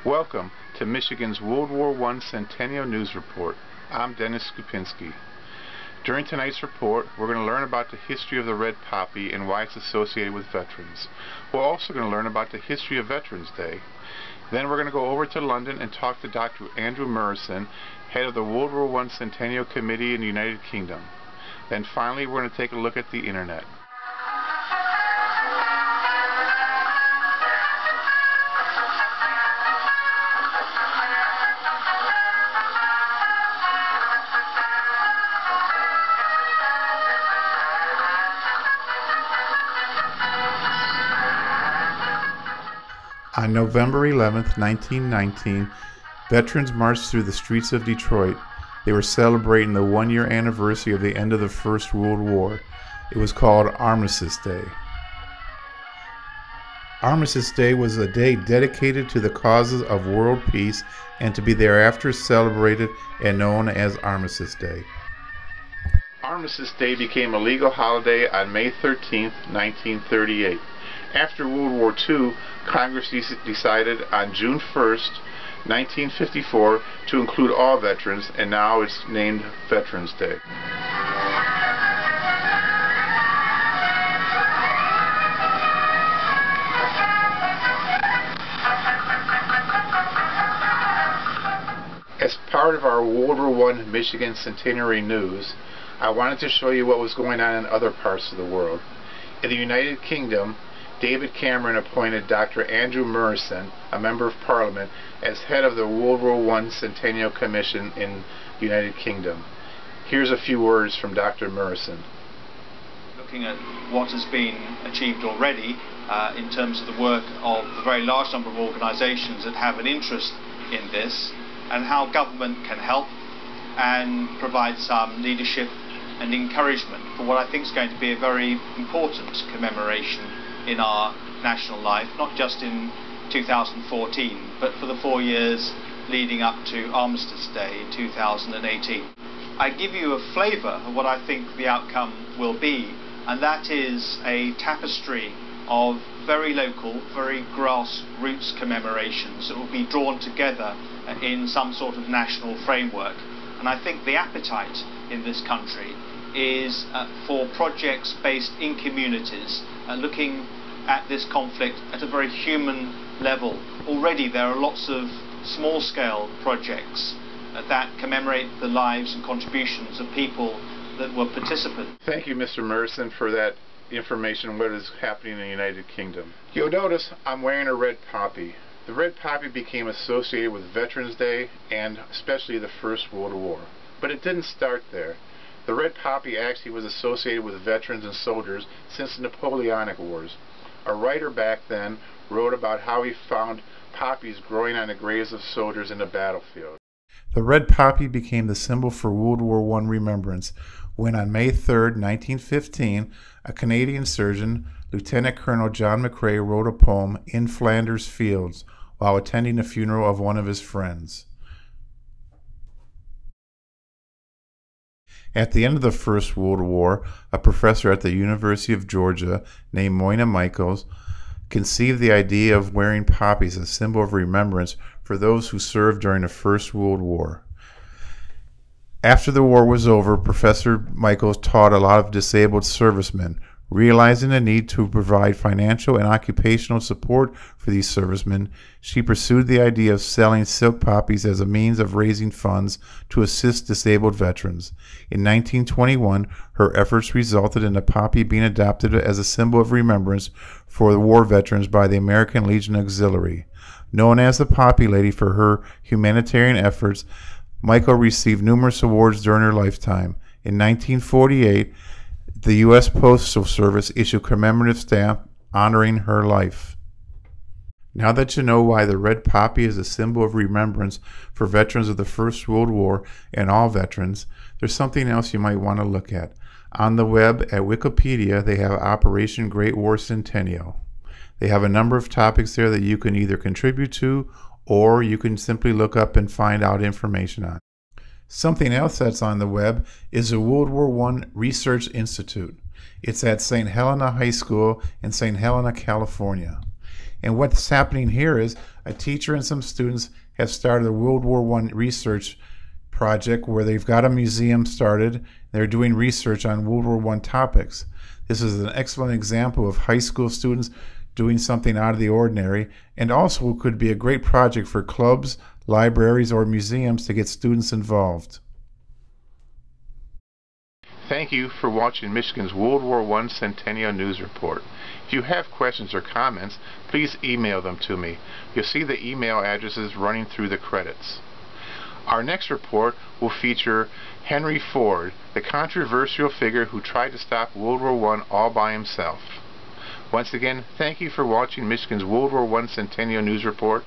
Welcome to Michigan's World War I Centennial News Report. I'm Dennis Skupinski. During tonight's report, we're going to learn about the history of the red poppy and why it's associated with veterans. We're also going to learn about the history of Veterans Day. Then we're going to go over to London and talk to Dr. Andrew Murison, head of the World War I Centennial Committee in the United Kingdom. Then finally, we're going to take a look at the Internet. On November 11, 1919, veterans marched through the streets of Detroit. They were celebrating the one-year anniversary of the end of the First World War. It was called Armistice Day. Armistice Day was a day dedicated to the causes of world peace and to be thereafter celebrated and known as Armistice Day. Armistice Day became a legal holiday on May 13, 1938. After World War II, Congress decided on June 1st, 1954 to include all veterans, and now it's named Veterans Day. As part of our World War I Michigan Centenary News, I wanted to show you what was going on in other parts of the world. In the United Kingdom, David Cameron appointed Dr. Andrew Murison, a member of Parliament, as head of the World War I Centennial Commission in the United Kingdom. Here's a few words from Dr. Murison. Looking at what has been achieved already in terms of the work of the very large number of organisations that have an interest in this, and how government can help and provide some leadership and encouragement for what I think is going to be a very important commemoration in our national life, not just in 2014, but for the 4 years leading up to Armistice Day 2018. I give you a flavour of what I think the outcome will be, and that is a tapestry of very local, very grassroots commemorations that will be drawn together in some sort of national framework. And I think the appetite in this country is for projects based in communities, looking at this conflict at a very human level. Already there are lots of small-scale projects that commemorate the lives and contributions of people that were participants. Thank you, Mr. Murison, for that information on what is happening in the United Kingdom. You'll notice I'm wearing a red poppy. The red poppy became associated with Veterans Day and especially the First World War. But it didn't start there. The red poppy actually was associated with veterans and soldiers since the Napoleonic Wars. A writer back then wrote about how he found poppies growing on the graves of soldiers in the battlefield. The red poppy became the symbol for World War I remembrance when on May 3, 1915, a Canadian surgeon, Lieutenant Colonel John McCrae, wrote a poem, "In Flanders Fields," while attending the funeral of one of his friends. At the end of the First World War, a professor at the University of Georgia named Moyna Michaels conceived the idea of wearing poppies as a symbol of remembrance for those who served during the First World War. After the war was over, Professor Michaels taught a lot of disabled servicemen. Realizing the need to provide financial and occupational support for these servicemen, she pursued the idea of selling silk poppies as a means of raising funds to assist disabled veterans. In 1921, her efforts resulted in the poppy being adopted as a symbol of remembrance for the war veterans by the American Legion Auxiliary. Known as the Poppy Lady for her humanitarian efforts, Michael received numerous awards during her lifetime. In 1948, the U.S. Postal Service issued a commemorative stamp honoring her life. Now that you know why the red poppy is a symbol of remembrance for veterans of the First World War and all veterans, there's something else you might want to look at. On the web at Wikipedia, they have Operation Great War Centennial. They have a number of topics there that you can either contribute to or you can simply look up and find out information on. Something else that's on the web is the World War I Research Institute. It's at St. Helena High School in St. Helena, California. And what's happening here is a teacher and some students have started a World War I research project where they've got a museum started. They're doing research on World War I topics. This is an excellent example of high school students doing something out of the ordinary, and also could be a great project for clubs, libraries, or museums to get students involved. Thank you for watching Michigan's World War I Centennial News Report. If you have questions or comments, please email them to me. You'll see the email addresses running through the credits. Our next report will feature Henry Ford, the controversial figure who tried to stop World War I all by himself. Once again, thank you for watching Michigan's World War I Centennial News Report.